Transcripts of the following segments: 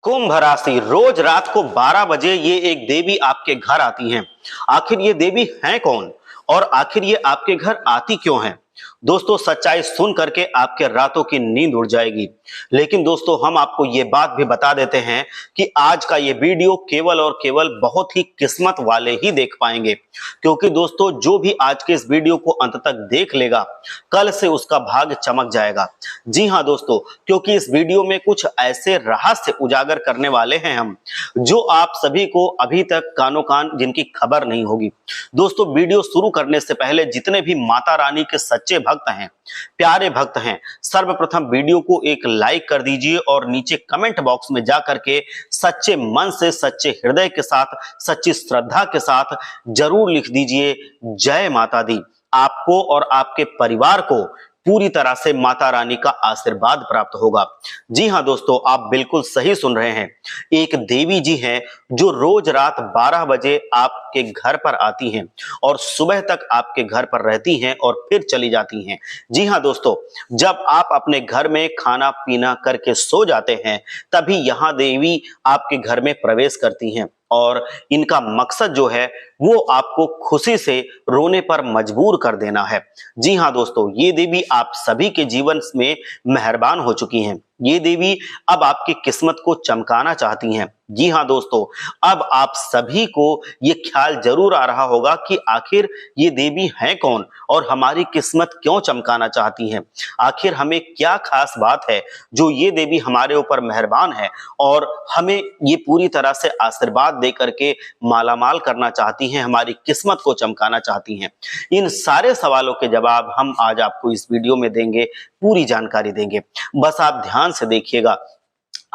कुंभ राशि रोज रात को 12 बजे ये एक देवी आपके घर आती हैं। आखिर ये देवी हैं कौन और आखिर ये आपके घर आती क्यों हैं? दोस्तों, सच्चाई सुन करके आपके रातों की नींद उड़ जाएगी। लेकिन दोस्तों, हम आपको ये बात भी बता देते हैं कि आज का ये वीडियो केवल और केवल बहुत ही किस्मत वाले ही देख पाएंगे, क्योंकि दोस्तों जो भी आज के इस वीडियो को अंत तक देख लेगा कल से उसका भाग्य चमक जाएगा। जी हाँ दोस्तों, क्योंकि इस वीडियो में कुछ ऐसे रहस्य उजागर करने वाले हैं हम, जो आप सभी को अभी तक कानो कान जिनकी खबर नहीं होगी। दोस्तों, वीडियो शुरू करने से पहले जितने भी माता रानी के सच्चे भक्त हैं, प्यारे भक्त हैं, सर्वप्रथम वीडियो को एक लाइक कर दीजिए और नीचे कमेंट बॉक्स में जा करके सच्चे मन से, सच्चे हृदय के साथ, सच्ची श्रद्धा के साथ जरूर लिख दीजिए जय माता दी। आपको और आपके परिवार को पूरी तरह से माता रानी का आशीर्वाद प्राप्त होगा। जी हां दोस्तों, आप बिल्कुल सही सुन रहे हैं। एक देवी जी हैं जो रोज रात 12 बजे आपके घर पर आती हैं और सुबह तक आपके घर पर रहती हैं और फिर चली जाती हैं। जी हां दोस्तों, जब आप अपने घर में खाना पीना करके सो जाते हैं, तभी यहां देवी आपके घर में प्रवेश करती हैं और इनका मकसद जो है वो आपको खुशी से रोने पर मजबूर कर देना है। जी हां दोस्तों, ये देवी आप सभी के जीवन में मेहरबान हो चुकी हैं। ये देवी अब आपकी किस्मत को चमकाना चाहती हैं। जी हां दोस्तों, अब आप सभी को ये ख्याल जरूर आ रहा होगा कि आखिर ये देवी हैं कौन और हमारी किस्मत क्यों चमकाना चाहती हैं। आखिर हमें क्या खास बात है जो ये देवी हमारे ऊपर मेहरबान है और हमें ये पूरी तरह से आशीर्वाद दे करके मालामाल करना चाहती हैं, हमारी किस्मत को चमकाना चाहती हैं। इन सारे सवालों के जवाब हम आज आपको इस वीडियो में देंगे, पूरी जानकारी देंगे। बस आप ध्यान से देखिएगा।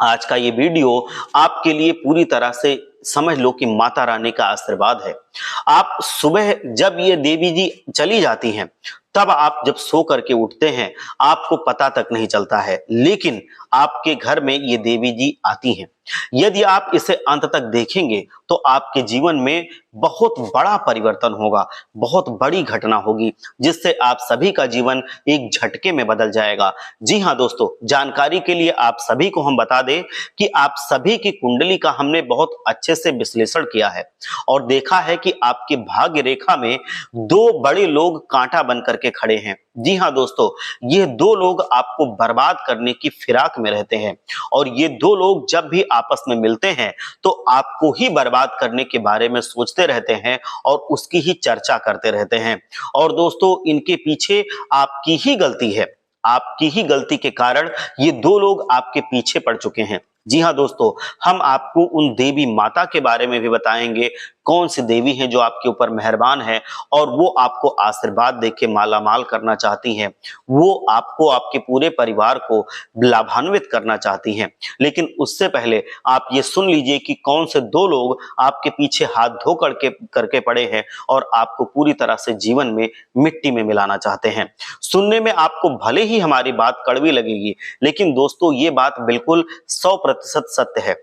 आज का ये वीडियो आपके लिए पूरी तरह से समझ लो कि माता रानी का आशीर्वाद है। आप सुबह जब ये देवी जी चली जाती हैं, तब आप जब सो करके उठते हैं आपको पता तक नहीं चलता है, लेकिन आपके घर में ये देवी जी आती हैं। यदि आप इसे अंत तक देखेंगे तो आपके जीवन में बहुत बड़ा परिवर्तन होगा, बहुत बड़ी घटना होगी, जिससे आप सभी का जीवन एक झटके में बदल जाएगा। जी हां दोस्तों, जानकारी के लिए आप सभी को हम बता दें कि आप सभी की कुंडली का हमने बहुत अच्छे से विश्लेषण किया है और देखा है कि आपकी भाग्य रेखा में दो बड़े लोग कांटा बन करके खड़े हैं। जी हां दोस्तों, ये दो लोग आपको बर्बाद करने की फिराक में रहते हैं और ये दो लोग जब भी आपस में मिलते हैं तो आपको ही बर्बाद करने के बारे में सोचते रहते हैं और उसकी ही चर्चा करते रहते हैं। और दोस्तों, इनके पीछे आपकी ही गलती है। आपकी ही गलती के कारण ये दो लोग आपके पीछे पड़ चुके हैं। जी हां दोस्तों, हम आपको उन देवी माता के बारे में भी बताएंगे, कौन सी देवी हैं जो आपके ऊपर मेहरबान है और वो आपको आशीर्वाद देके मालामाल करना चाहती हैं। वो आपको, आपके पूरे परिवार को लाभान्वित करना चाहती हैं। लेकिन उससे पहले आप ये सुन लीजिए कि कौन से दो लोग आपके पीछे हाथ धो करके पड़े हैं और आपको पूरी तरह से जीवन में मिट्टी में मिलाना चाहते हैं। सुनने में आपको भले ही हमारी बात कड़वी लगेगी, लेकिन दोस्तों ये बात बिल्कुल 100% सत्य है।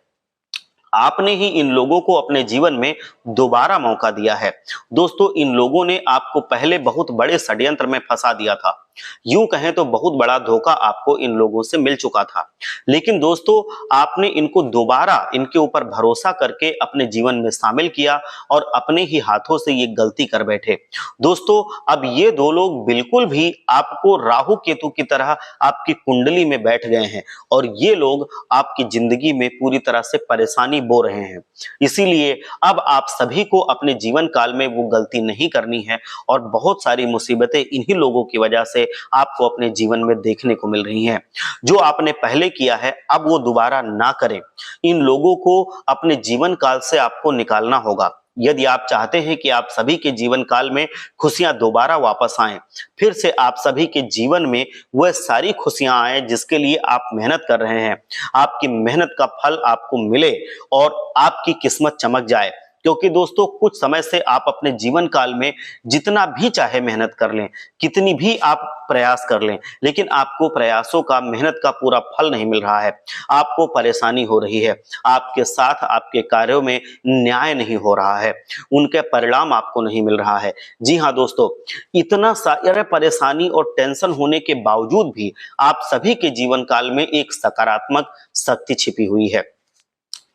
आपने ही इन लोगों को अपने जीवन में दोबारा मौका दिया है। दोस्तों, इन लोगों ने आपको पहले बहुत बड़े षड्यंत्र में फंसा दिया था। यूं कहें तो बहुत बड़ा धोखा आपको इन लोगों से मिल चुका था, लेकिन दोस्तों आपने इनको दोबारा, इनके ऊपर भरोसा करके अपने जीवन में शामिल किया और अपने ही हाथों से ये गलती कर बैठे। दोस्तों, अब ये दो लोग बिल्कुल भी आपको राहु केतु की तरह आपकी कुंडली में बैठ गए हैं और ये लोग आपकी जिंदगी में पूरी तरह से परेशानी बो रहे हैं। इसीलिए अब आप सभी को अपने जीवन काल में वो गलती नहीं करनी है और बहुत सारी मुसीबतें इन्हीं लोगों की वजह से आपको अपने जीवन में देखने को मिल रही हैं। जो आपने पहले किया है अब वो दोबारा ना करें। इन लोगों को अपने जीवन काल से आपको निकालना होगा। यदि आप चाहते हैं कि आप सभी के जीवन काल में खुशियां दोबारा वापस आएं, फिर से आप सभी के जीवन में वह सारी खुशियां आए जिसके लिए आप मेहनत कर रहे हैं, आपकी मेहनत का फल आपको मिले और आपकी किस्मत चमक जाए। क्योंकि दोस्तों, कुछ समय से आप अपने जीवन काल में जितना भी चाहे मेहनत कर लें, कितनी भी आप प्रयास कर लें, लेकिन आपको प्रयासों का, मेहनत का पूरा फल नहीं मिल रहा है। आपको परेशानी हो रही है, आपके साथ आपके कार्यों में न्याय नहीं हो रहा है, उनके परिणाम आपको नहीं मिल रहा है। जी हाँ दोस्तों, इतना सारा परेशानी और टेंशन होने के बावजूद भी आप सभी के जीवन काल में एक सकारात्मक शक्ति छिपी हुई है।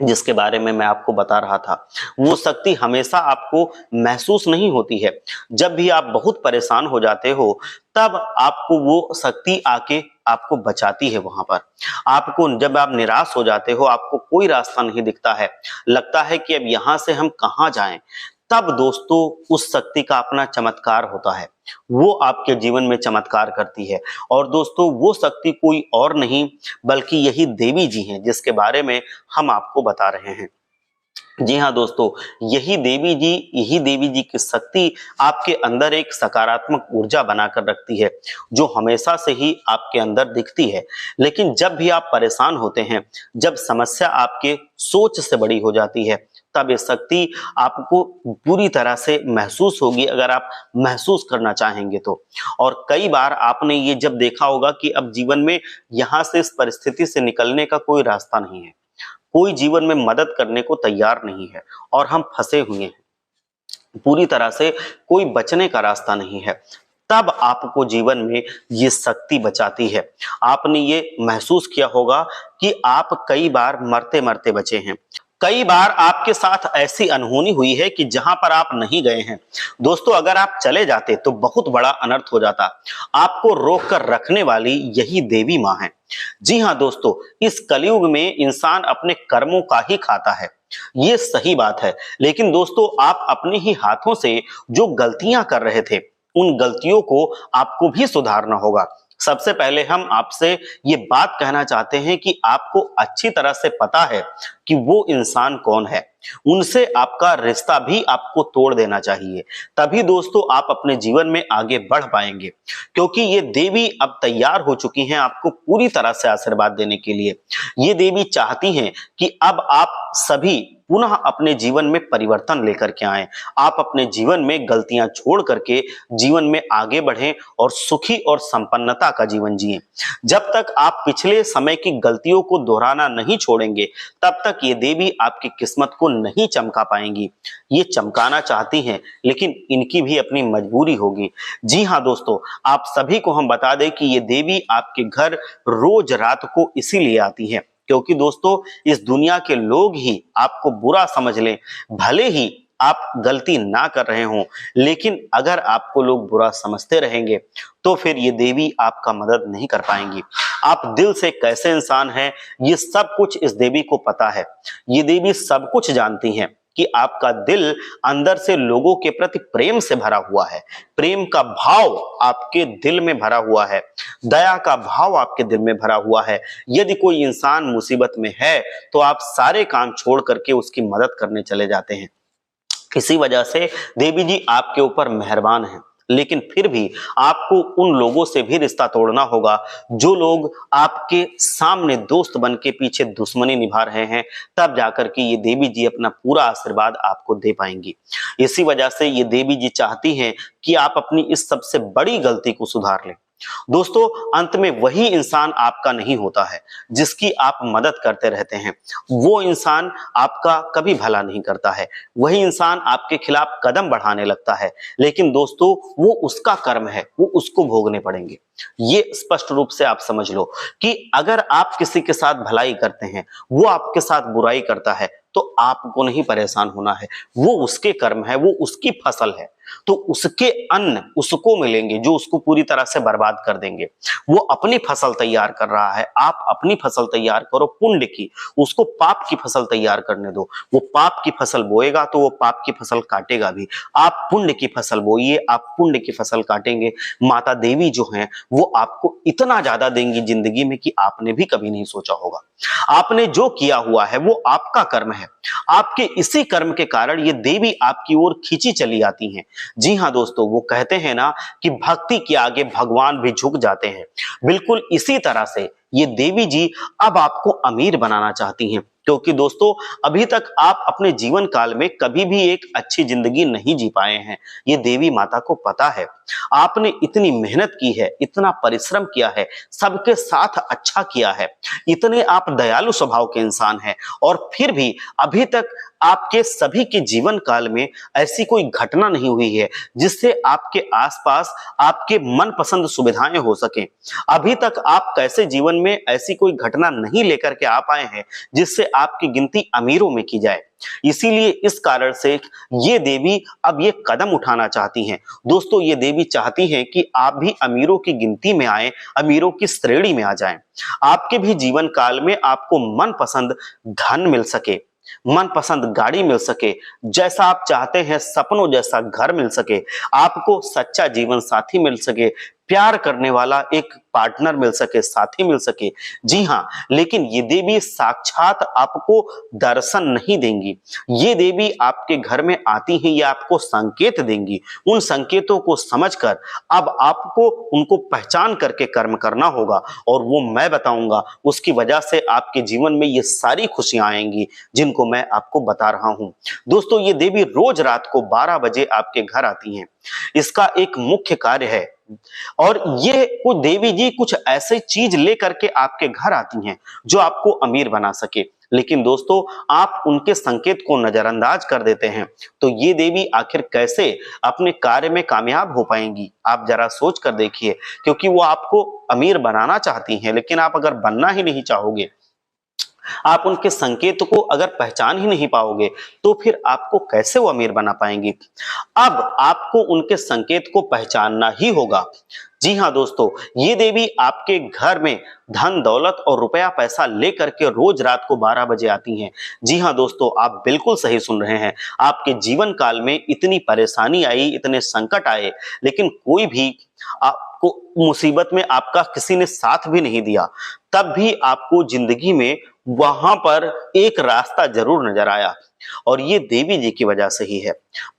जिसके बारे में मैं आपको बता रहा था, वो शक्ति हमेशा आपको महसूस नहीं होती है। जब भी आप बहुत परेशान हो जाते हो, तब आपको वो शक्ति आके आपको बचाती है। वहां पर आपको, जब आप निराश हो जाते हो, आपको कोई रास्ता नहीं दिखता है, लगता है कि अब यहां से हम कहां जाएं, तब दोस्तों उस शक्ति का अपना चमत्कार होता है। वो आपके जीवन में चमत्कार करती है। और दोस्तों वो शक्ति कोई और नहीं बल्कि यही देवी जी हैं, जिसके बारे में हम आपको बता रहे हैं। जी हाँ दोस्तों, यही देवी जी की शक्ति आपके अंदर एक सकारात्मक ऊर्जा बनाकर रखती है, जो हमेशा से ही आपके अंदर दिखती है। लेकिन जब भी आप परेशान होते हैं, जब समस्या आपके सोच से बड़ी हो जाती है, तब ये शक्ति आपको पूरी तरह से महसूस होगी, अगर आप महसूस करना चाहेंगे तो। और कई बार आपने ये जब देखा होगा कि अब जीवन में यहाँ से, इस परिस्थिति से निकलने का कोई रास्ता नहीं है, कोई जीवन में मदद करने को तैयार नहीं है और हम फंसे हुए हैं, पूरी तरह से कोई बचने का रास्ता नहीं है, तब आपको जीवन में ये शक्ति बचाती है। आपने ये महसूस किया होगा कि आप कई बार मरते मरते बचे हैं। कई बार आपके साथ ऐसी अनहोनी हुई है कि जहां पर आप नहीं गए हैं। दोस्तों अगर आप चले जाते तो बहुत बड़ा अनर्थ हो जाता। आपको रोक कर रखने वाली यही देवी मां है। जी हां दोस्तों, इस कलयुग में इंसान अपने कर्मों का ही खाता है, ये सही बात है। लेकिन दोस्तों आप अपने ही हाथों से जो गलतियां कर रहे थे, उन गलतियों को आपको भी सुधारना होगा। सबसे पहले हम आपसे ये बात कहना चाहते हैं कि आपको अच्छी तरह से पता है कि वो इंसान कौन है। उनसे आपका रिश्ता भी आपको तोड़ देना चाहिए, तभी दोस्तों आप अपने जीवन में आगे बढ़ पाएंगे। क्योंकि ये देवी अब तैयार हो चुकी हैं आपको पूरी तरह से आशीर्वाद देने के लिए। ये देवी चाहती हैं कि अब आप सभी पुनः अपने जीवन में परिवर्तन लेकर के आए। आप अपने जीवन में गलतियां छोड़ करके जीवन में आगे बढ़ें और सुखी और संपन्नता का जीवन जिएं। जब तक आप पिछले समय की गलतियों को दोहराना नहीं छोड़ेंगे, तब तक ये देवी आपकी किस्मत को नहीं चमका पाएंगी। ये चमकाना चाहती हैं, लेकिन इनकी भी अपनी मजबूरी होगी। जी हाँ दोस्तों, आप सभी को हम बता दें कि ये देवी आपके घर रोज रात को इसीलिए आती है क्योंकि दोस्तों इस दुनिया के लोग ही आपको बुरा समझ लें, भले ही आप गलती ना कर रहे हों, लेकिन अगर आपको लोग बुरा समझते रहेंगे तो फिर ये देवी आपका मदद नहीं कर पाएंगी। आप दिल से कैसे इंसान हैं, ये सब कुछ इस देवी को पता है। ये देवी सब कुछ जानती हैं कि आपका दिल अंदर से लोगों के प्रति प्रेम से भरा हुआ है, प्रेम का भाव आपके दिल में भरा हुआ है, दया का भाव आपके दिल में भरा हुआ है। यदि कोई इंसान मुसीबत में है तो आप सारे काम छोड़ करके उसकी मदद करने चले जाते हैं। इसी वजह से देवी जी आपके ऊपर मेहरबान हैं। लेकिन फिर भी आपको उन लोगों से भी रिश्ता तोड़ना होगा जो लोग आपके सामने दोस्त बन के पीछे दुश्मनी निभा रहे हैं, तब जाकर के ये देवी जी अपना पूरा आशीर्वाद आपको दे पाएंगी। इसी वजह से ये देवी जी चाहती हैं कि आप अपनी इस सबसे बड़ी गलती को सुधार लें। दोस्तों अंत में वही इंसान आपका नहीं होता है जिसकी आप मदद करते रहते हैं, वो इंसान आपका कभी भला नहीं करता है, वही इंसान आपके खिलाफ कदम बढ़ाने लगता है। लेकिन दोस्तों वो उसका कर्म है, वो उसको भोगने पड़ेंगे। ये स्पष्ट रूप से आप समझ लो कि अगर आप किसी के साथ भलाई करते हैं, वो आपके साथ बुराई करता है, तो आपको नहीं परेशान होना है। वो उसके कर्म है, वो उसकी फसल है, तो उसके अन्न उसको मिलेंगे जो उसको पूरी तरह से बर्बाद कर देंगे। वो अपनी फसल तैयार कर रहा है, आप अपनी फसल तैयार करो पुण्य की, उसको पाप की फसल तैयार करने दो। वो पाप की फसल बोएगा तो वो पाप की फसल काटेगा भी। आप पुण्य की फसल बोइए, आप पुण्य की फसल काटेंगे। माता देवी जो हैं वो आपको इतना ज्यादा देंगी जिंदगी में कि आपने भी कभी नहीं सोचा होगा। आपने जो किया हुआ है वो आपका कर्म है, आपके इसी कर्म के कारण ये देवी आपकी ओर खींची चली आती हैं। जी हां दोस्तों, वो कहते हैं ना कि भक्ति के आगे भगवान भी झुक जाते हैं। बिल्कुल इसी तरह से ये देवी जी अब आपको अमीर बनाना चाहती हैं, क्योंकि दोस्तों अभी तक आप अपने जीवन काल में कभी भी एक अच्छी जिंदगी नहीं जी पाए हैं। ये देवी माता को पता है। आपने इतनी मेहनत की है, इतना परिश्रम किया है, सबके साथ अच्छा किया है, इतने आप दयालु स्वभाव के इंसान हैं, और फिर भी अभी तक आपके सभी के जीवन काल में ऐसी कोई घटना नहीं हुई है जिससे आपके आसपास आपके मनपसंद सुविधाएं हो सके। अभी तक आप कैसे जीवन में ऐसी कोई घटना नहीं लेकर के आ पाए हैं जिससे आपकी गिनती अमीरों में की जाए। इसीलिए इस कारण से ये देवी अब ये कदम उठाना चाहती हैं। दोस्तों, ये देवी चाहती हैं कि आप भी अमीरों की गिनती में आए, अमीरों की श्रेणी में आ जाएं। आपके भी जीवन काल में आपको मनपसंद धन मिल सके, मनपसंद गाड़ी मिल सके, जैसा आप चाहते हैं सपनों जैसा घर मिल सके, आपको सच्चा जीवन साथी मिल सके, प्यार करने वाला एक पार्टनर मिल सके, साथी मिल सके। जी हाँ, लेकिन ये देवी साक्षात आपको दर्शन नहीं देंगी। ये देवी आपके घर में आती हैं, ये आपको संकेत देंगी। उन संकेतों को समझकर अब आपको उनको पहचान करके कर्म करना होगा और वो मैं बताऊंगा। उसकी वजह से आपके जीवन में ये सारी खुशियां आएंगी जिनको मैं आपको बता रहा हूं। दोस्तों, ये देवी रोज रात को 12 बजे आपके घर आती हैं। इसका एक मुख्य कार्य है और ये कुछ देवी जी कुछ ऐसे चीज लेकर के आपके घर आती हैं जो आपको अमीर बना सके। लेकिन दोस्तों, आप उनके संकेत को नजरअंदाज कर देते हैं तो ये देवी आखिर कैसे अपने कार्य में कामयाब हो पाएंगी? आप जरा सोच कर देखिए, क्योंकि वो आपको अमीर बनाना चाहती हैं, लेकिन आप अगर बनना ही नहीं चाहोगे, आप उनके संकेत को अगर पहचान ही नहीं पाओगे तो फिर आपको कैसे वो अमीर बना पाएंगी? अब आपको उनके संकेत को पहचानना ही होगा। जी हाँ दोस्तों, ये देवी आपके घर में धन दौलत और रुपया पैसा लेकर के रोज रात को 12 बजे आती हैं। जी हाँ दोस्तों, आप बिल्कुल सही सुन रहे हैं। आपके जीवन काल में इतनी परेशानी आई, इतने संकट आए, लेकिन कोई भी आपको मुसीबत में आपका किसी ने साथ भी नहीं दिया, तब भी आपको जिंदगी में वहां पर एक रास्ता जरूर नजर आया और ये देवी जी की वजह से ही है।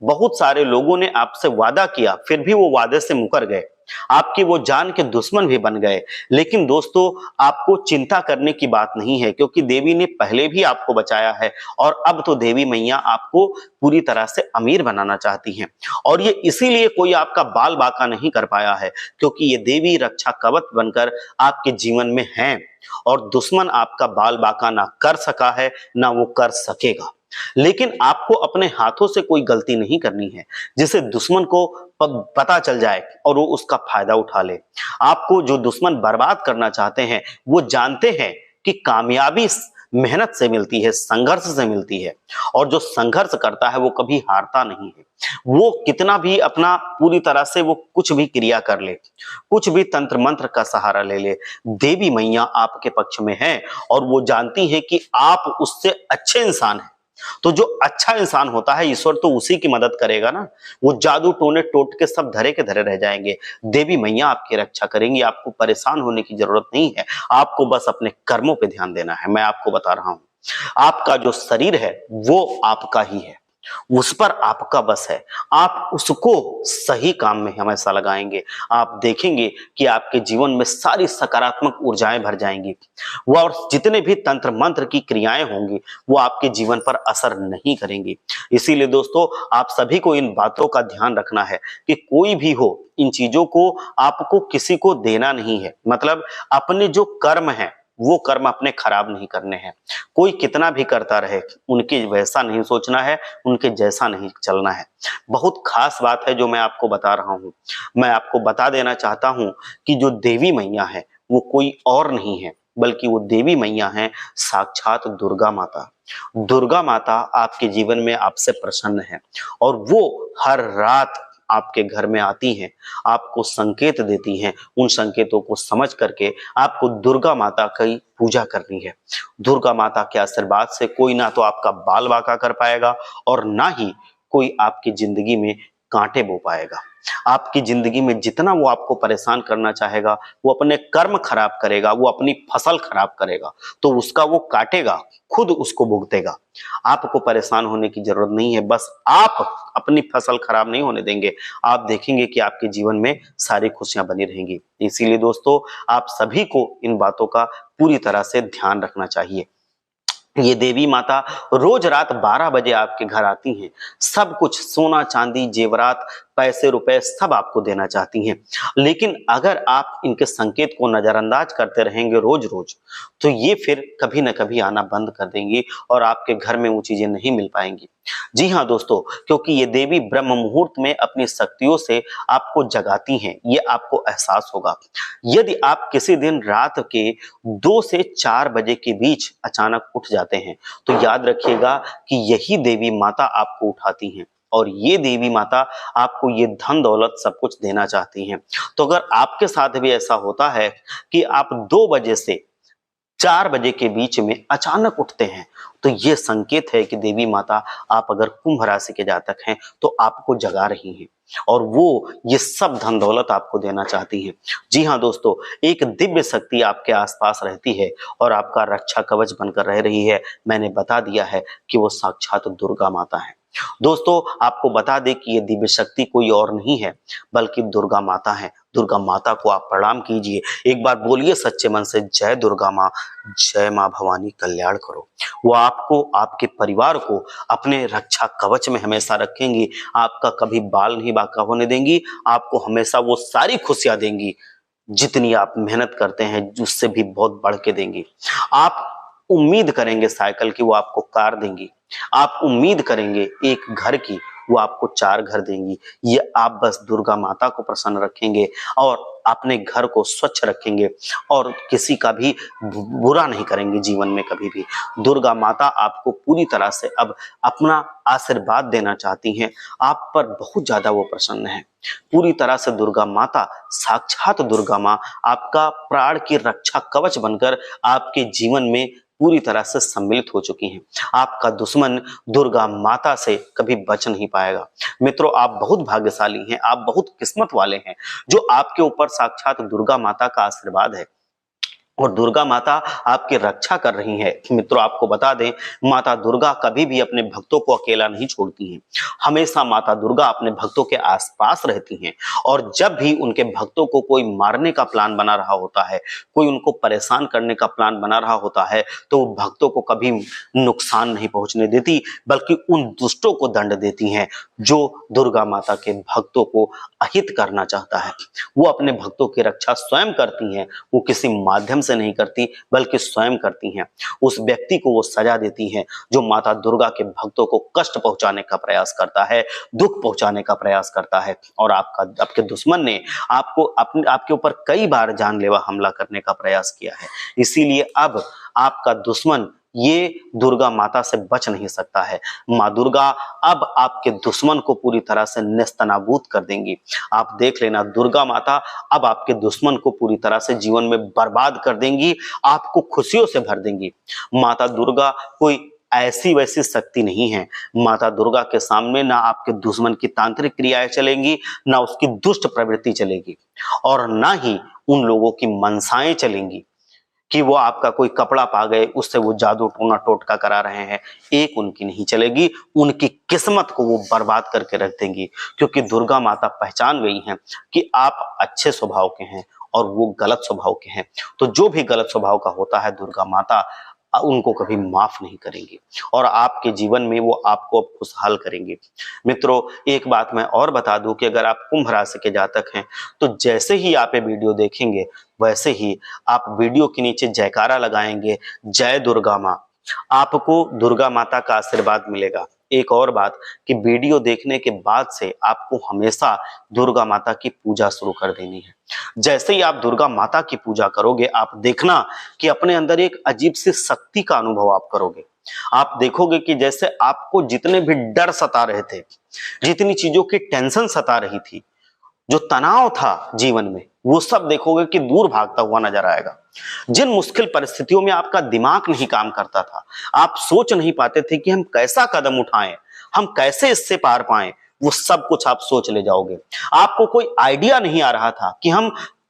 बहुत सारे लोगों ने आपसे वादा किया, फिर भी वो वादे से मुकर गए, आपके वो जान के दुश्मन भी बन गए। लेकिन दोस्तों, आपको चिंता करने की बात नहीं है, क्योंकि देवी ने पहले भी आपको बचाया है और अब तो देवी मैया आपको पूरी तरह से अमीर बनाना चाहती हैं। और ये इसीलिए कोई आपका बाल बाका नहीं कर पाया है, क्योंकि ये देवी रक्षा कवच बनकर आपके जीवन में है और दुश्मन आपका बाल बाका ना कर सका है, ना वो कर सकेगा। लेकिन आपको अपने हाथों से कोई गलती नहीं करनी है जिसे दुश्मन को पता चल जाए और वो उसका फायदा उठा ले। आपको जो दुश्मन बर्बाद करना चाहते हैं वो जानते हैं कि कामयाबी मेहनत से मिलती है, संघर्ष से मिलती है, और जो संघर्ष करता है वो कभी हारता नहीं है। वो कितना भी अपना पूरी तरह से वो कुछ भी क्रिया कर ले, कुछ भी तंत्र मंत्र का सहारा ले ले, देवी मैया आपके पक्ष में है और वो जानती है कि आप उससे अच्छे इंसान हैं। तो जो अच्छा इंसान होता है, ईश्वर तो उसी की मदद करेगा ना। वो जादू टोने टोट के सब धरे के धरे रह जाएंगे। देवी मैया आपकी रक्षा करेंगी, आपको परेशान होने की जरूरत नहीं है। आपको बस अपने कर्मों पे ध्यान देना है। मैं आपको बता रहा हूं, आपका जो शरीर है वो आपका ही है, उस पर आपका बस है। आप उसको सही काम में हमेशा लगाएंगे, आप देखेंगे कि आपके जीवन में सारी सकारात्मक ऊर्जाएं भर जाएंगी। वो और जितने भी तंत्र मंत्र की क्रियाएं होंगी वो आपके जीवन पर असर नहीं करेंगी। इसीलिए दोस्तों, आप सभी को इन बातों का ध्यान रखना है कि कोई भी हो, इन चीजों को आपको किसी को देना नहीं है। मतलब अपने जो कर्म है वो कर्म अपने खराब नहीं करने हैं। कोई कितना भी करता रहे, उनके वैसा नहीं सोचना है, उनके जैसा नहीं चलना है। बहुत खास बात है जो मैं आपको बता रहा हूं। मैं आपको बता देना चाहता हूं कि जो देवी मैया है वो कोई और नहीं है, बल्कि वो देवी मैया है साक्षात दुर्गा माता। दुर्गा माता आपके जीवन में आपसे प्रसन्न है और वो हर रात आपके घर में आती हैं, आपको संकेत देती हैं। उन संकेतों को समझ करके आपको दुर्गा माता की पूजा करनी है। दुर्गा माता के आशीर्वाद से कोई ना तो आपका बाल बाका कर पाएगा और ना ही कोई आपकी जिंदगी में कांटे बो पाएगा। आपकी जिंदगी में जितना वो आपको परेशान करना चाहेगा, वो अपने कर्म खराब करेगा, वो अपनी फसल खराब करेगा, तो उसका वो काटेगा, खुद उसको भुगतेगा। आपको परेशान होने की जरूरत नहीं है, बस आप अपनी फसल खराब नहीं होने देंगे। आप देखेंगे कि आपके जीवन में सारी खुशियां बनी रहेंगी। इसीलिए दोस्तों, आप सभी को इन बातों का पूरी तरह से ध्यान रखना चाहिए। ये देवी माता रोज रात 12 बजे आपके घर आती हैं। सब कुछ सोना चांदी जेवरात पैसे रुपए सब आपको देना चाहती हैं। लेकिन अगर आप इनके संकेत को नजरअंदाज करते रहेंगे रोज रोज, तो ये फिर कभी ना कभी आना बंद कर देंगी और आपके घर में वो चीजें नहीं मिल पाएंगी। जी हाँ दोस्तों, क्योंकि ये देवी ब्रह्म मुहूर्त में अपनी शक्तियों से आपको जगाती हैं, ये आपको एहसास होगा। यदि आप किसी दिन रात के 2 से 4 बजे के बीच अचानक उठ जाते हैं, तो याद रखिएगा कि यही देवी माता आपको उठाती हैं और ये देवी माता आपको ये धन दौलत सब कुछ देना चाहती हैं। तो अगर आपके साथ भी ऐसा होता है कि आप 2 बजे से 4 बजे के बीच में अचानक उठते हैं, तो ये संकेत है कि देवी माता, आप अगर कुंभ राशि के जातक हैं तो आपको जगा रही हैं और वो ये सब धन दौलत आपको देना चाहती हैं। जी हाँ दोस्तों, एक दिव्य शक्ति आपके आसपास रहती है और आपका रक्षा कवच बनकर रह रही है। मैंने बता दिया है कि वो साक्षात दुर्गा माता है। दोस्तों, आपको बता दें कि ये दिव्य शक्ति कोई और नहीं है बल्कि दुर्गा माता है। दुर्गा माता को आप प्रणाम कीजिए, एक बार बोलिए सच्चे मन से, जय दुर्गा माँ, जय माँ भवानी, कल्याण करो। वो आपको, आपके परिवार को अपने रक्षा कवच में हमेशा रखेंगी, आपका कभी बाल नहीं बांका होने देंगी, आपको हमेशा वो सारी खुशियां देंगी जितनी आप मेहनत करते हैं, उससे भी बहुत बढ़ के देंगी। आप उम्मीद करेंगे साइकिल की, वो आपको कार देंगी। आप उम्मीद करेंगे एक घर की, वो आपको 4 घर देंगी। ये आप बस दुर्गा माता को प्रसन्न रखेंगे और अपने घर को स्वच्छ रखेंगे और किसी का भी बुरा नहीं करेंगे जीवन में कभी भी। दुर्गा माता आपको पूरी तरह से अब अपना आशीर्वाद देना चाहती हैं, आप पर बहुत ज्यादा वो प्रसन्न है। पूरी तरह से दुर्गा माता, साक्षात दुर्गा माँ, आपका प्राण की रक्षा कवच बनकर आपके जीवन में पूरी तरह से सम्मिलित हो चुकी हैं। आपका दुश्मन दुर्गा माता से कभी बच नहीं पाएगा। मित्रों, आप बहुत भाग्यशाली हैं, आप बहुत किस्मत वाले हैं जो आपके ऊपर साक्षात दुर्गा माता का आशीर्वाद है और दुर्गा माता आपकी रक्षा कर रही है। मित्रों, आपको बता दें, माता दुर्गा कभी भी अपने भक्तों को अकेला नहीं छोड़ती हैं। हमेशा माता दुर्गा अपने भक्तों के आसपास रहती हैं और जब भी उनके भक्तों को कोई मारने का प्लान बना रहा होता है, कोई उनको परेशान करने का प्लान बना रहा होता है, तो वो भक्तों को कभी नुकसान नहीं पहुंचने देती, बल्कि उन दुष्टों को दंड देती हैं जो दुर्गा माता के भक्तों को अहित करना चाहता है। वो अपने भक्तों की रक्षा स्वयं करती हैं, वो किसी माध्यम से नहीं करती बल्कि स्वयं करती हैं। उस व्यक्ति को वो सजा देती हैं जो माता दुर्गा के भक्तों को कष्ट पहुंचाने का प्रयास करता है, दुख पहुंचाने का प्रयास करता है। और आपके दुश्मन ने आपके ऊपर कई बार जानलेवा हमला करने का प्रयास किया है। इसीलिए अब आपका दुश्मन ये दुर्गा माता से बच नहीं सकता है। माँ दुर्गा अब आपके दुश्मन को पूरी तरह से नेस्तनाबूद कर देंगी। आप देख लेना, दुर्गा माता अब आपके दुश्मन को पूरी तरह से जीवन में बर्बाद कर देंगी, आपको खुशियों से भर देंगी। माता दुर्गा कोई ऐसी वैसी शक्ति नहीं है। माता दुर्गा के सामने ना आपके दुश्मन की तांत्रिक क्रियाएं चलेंगी, ना उसकी दुष्ट प्रवृत्ति चलेगी और ना ही उन लोगों की मनसाएं चलेंगी कि वो आपका कोई कपड़ा पा गए, उससे वो जादू टोना टोटका करा रहे हैं। एक उनकी नहीं चलेगी, उनकी किस्मत को वो बर्बाद करके रख देंगी, क्योंकि दुर्गा माता पहचान गई हैं कि आप अच्छे स्वभाव के हैं और वो गलत स्वभाव के हैं। तो जो भी गलत स्वभाव का होता है, दुर्गा माता उनको कभी माफ नहीं करेंगी और आपके जीवन में वो आपको अब खुशहाल करेंगे। मित्रों, एक बात मैं और बता दूं कि अगर आप कुंभ राशि के जातक हैं, तो जैसे ही आप ये वीडियो देखेंगे, वैसे ही आप वीडियो के नीचे जयकारा लगाएंगे, जय दुर्गा माँ, आपको दुर्गा माता का आशीर्वाद मिलेगा। एक और बात कि वीडियो देखने के बाद से आपको हमेशा दुर्गा माता की पूजा शुरू कर देनी है। जैसे ही आप दुर्गा माता की पूजा करोगे, आप देखना कि अपने अंदर एक अजीब सी शक्ति का अनुभव आप करोगे। आप देखोगे कि जैसे आपको जितने भी डर सता रहे थे, जितनी चीजों की टेंशन सता रही थी, जो तनाव था जीवन में, वो सब देखोगे कि दूर भागता हुआ नजर आएगा। जिन मुश्किल परिस्थितियों में आपका दिमाग नहीं काम करता था, आप सोच नहीं पाते थे कि हम कैसा कदम उठाएं, हम कैसे इससे पार पाएं, वो सब कुछ आप सोच ले जाओगे। आपको कोई आइडिया नहीं आ रहा था कि हम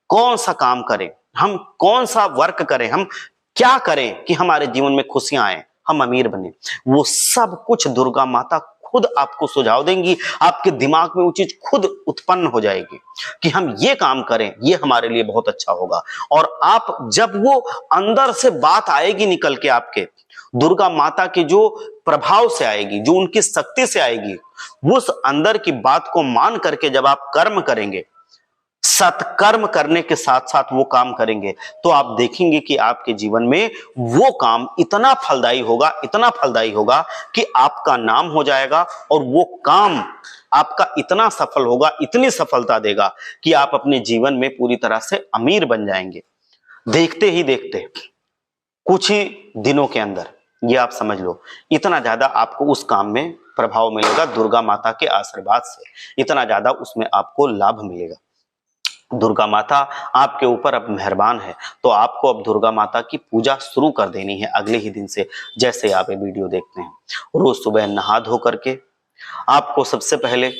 कौन सा काम करें, हम कौन सा वर्क करें, हम क्या करें कि हमारे जीवन में खुशियां आए, हम अमीर बने। वो सब कुछ दुर्गा माता खुद आपको सुझाव देंगी, आपके दिमाग में वो चीज खुद उत्पन्न हो जाएगी कि हम ये काम करें, ये हमारे लिए बहुत अच्छा होगा। और आप जब वो अंदर से बात आएगी निकल के आपके, दुर्गा माता के जो प्रभाव से आएगी, जो उनकी शक्ति से आएगी, उस अंदर की बात को मान करके जब आप कर्म करेंगे, सत्कर्म करने के साथ साथ वो काम करेंगे, तो आप देखेंगे कि आपके जीवन में वो काम इतना फलदायी होगा, इतना फलदायी होगा कि आपका नाम हो जाएगा और वो काम आपका इतना सफल होगा, इतनी सफलता देगा कि आप अपने जीवन में पूरी तरह से अमीर बन जाएंगे। देखते ही देखते कुछ ही दिनों के अंदर, ये आप समझ लो, इतना ज्यादा आपको उस काम में प्रभाव मिलेगा दुर्गा माता के आशीर्वाद से, इतना ज्यादा उसमें आपको लाभ मिलेगा। दुर्गा माता आपके ऊपर अब मेहरबान है, तो आपको अब दुर्गा माता की पूजा शुरू कर देनी है अगले ही दिन से। जैसे आप ये वीडियो देखते हैं, रोज सुबह नहा धो करके आपको सबसे पहले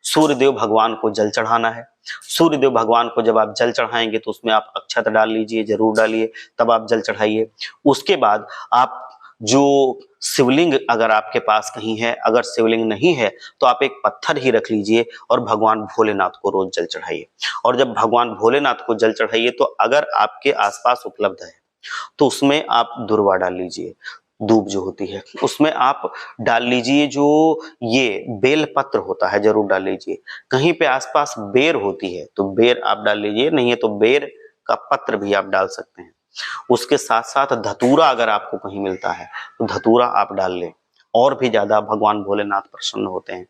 सूर्यदेव भगवान को जल चढ़ाना है। सूर्यदेव भगवान को जब आप जल चढ़ाएंगे तो उसमें आप अक्षत डाल लीजिए, जरूर डालिए, तब आप जल चढ़ाइए। उसके बाद आप जो शिवलिंग अगर आपके पास कहीं है, अगर शिवलिंग नहीं है तो आप एक पत्थर ही रख लीजिए और भगवान भोलेनाथ को रोज जल चढ़ाइए। और जब भगवान भोलेनाथ को जल चढ़ाइए तो अगर आपके आसपास उपलब्ध है तो उसमें आप दुर्वा डाल लीजिए, दूब जो होती है उसमें आप डाल लीजिए, जो ये बेल पत्र होता है जरूर डाल लीजिए। कहीं पे आसपास बेर होती है तो बेर आप डाल लीजिए, नहीं है तो बेर का पत्र भी आप डाल सकते हैं। उसके साथ साथ धतूरा अगर आपको कहीं मिलता है तो धतूरा आप डाल लें, और भी ज्यादा भगवान भोलेनाथ प्रसन्न होते हैं।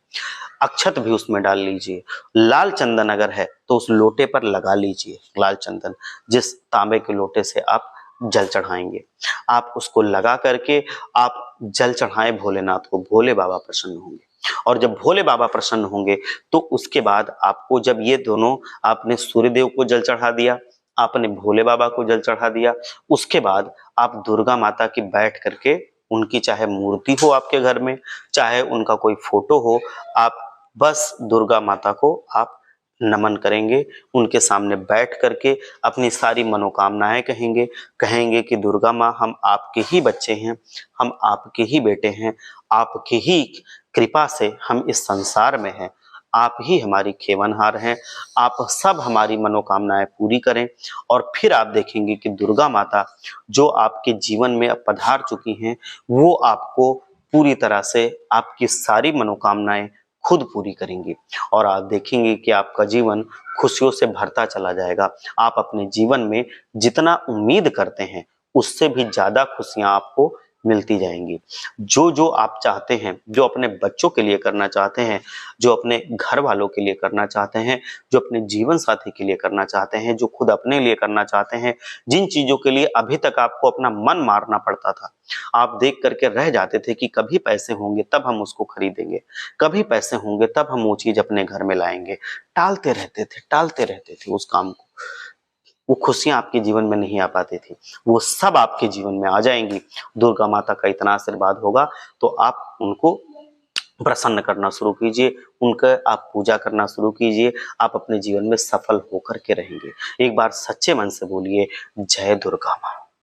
अक्षत भी उसमें डाल लीजिए। लाल चंदन अगर है तो उस लोटे पर लगा लीजिए, लाल चंदन जिस तांबे के लोटे से आप जल चढ़ाएंगे, आप उसको लगा करके आप जल चढ़ाएं भोलेनाथ को, भोले बाबा प्रसन्न होंगे। और जब भोले बाबा प्रसन्न होंगे तो उसके बाद आपको, जब ये दोनों, आपने सूर्यदेव को जल चढ़ा दिया, आपने भोले बाबा को जल चढ़ा दिया, उसके बाद आप दुर्गा माता की बैठ करके, उनकी चाहे मूर्ति हो आपके घर में, चाहे उनका कोई फोटो हो, आप बस दुर्गा माता को आप नमन करेंगे, उनके सामने बैठ करके अपनी सारी मनोकामनाएं कहेंगे कि दुर्गा माँ, हम आपके ही बच्चे हैं, हम आपके ही बेटे हैं, आपकी ही कृपा से हम इस संसार में हैं, आप ही हमारी खेवनहार हैं, आप सब हमारी मनोकामनाएं पूरी करें। और फिर आप देखेंगे कि दुर्गा माता जो आपके जीवन में अब पधार चुकी हैं, वो आपको पूरी तरह से आपकी सारी मनोकामनाएं खुद पूरी करेंगी और आप देखेंगे कि आपका जीवन खुशियों से भरता चला जाएगा। आप अपने जीवन में जितना उम्मीद करते हैं उससे भी ज्यादा खुशियां आपको मिलती जाएंगी। जो जो आप चाहते हैं, जो अपने बच्चों के लिए करना चाहते हैं, जो अपने घर वालों के लिए करना चाहते हैं, जो अपने जीवन साथी के लिए करना चाहते हैं, जो खुद अपने लिए करना चाहते हैं, जिन चीजों के लिए अभी तक आपको अपना मन मारना पड़ता था, आप देख करके रह जाते थे कि कभी पैसे होंगे तब हम उसको खरीदेंगे, कभी पैसे होंगे तब हम वो चीज अपने घर में लाएंगे, टालते रहते थे उस काम को, वो खुशियां आपके जीवन में नहीं आ पाती थी, वो सब आपके जीवन में आ जाएंगी। दुर्गा माता का इतना आशीर्वाद होगा तो आप उनको प्रसन्न करना शुरू कीजिए, उनका आप पूजा करना शुरू कीजिए, आप अपने जीवन में सफल होकर के रहेंगे। एक बार सच्चे मन से बोलिए, जय दुर्गा माँ।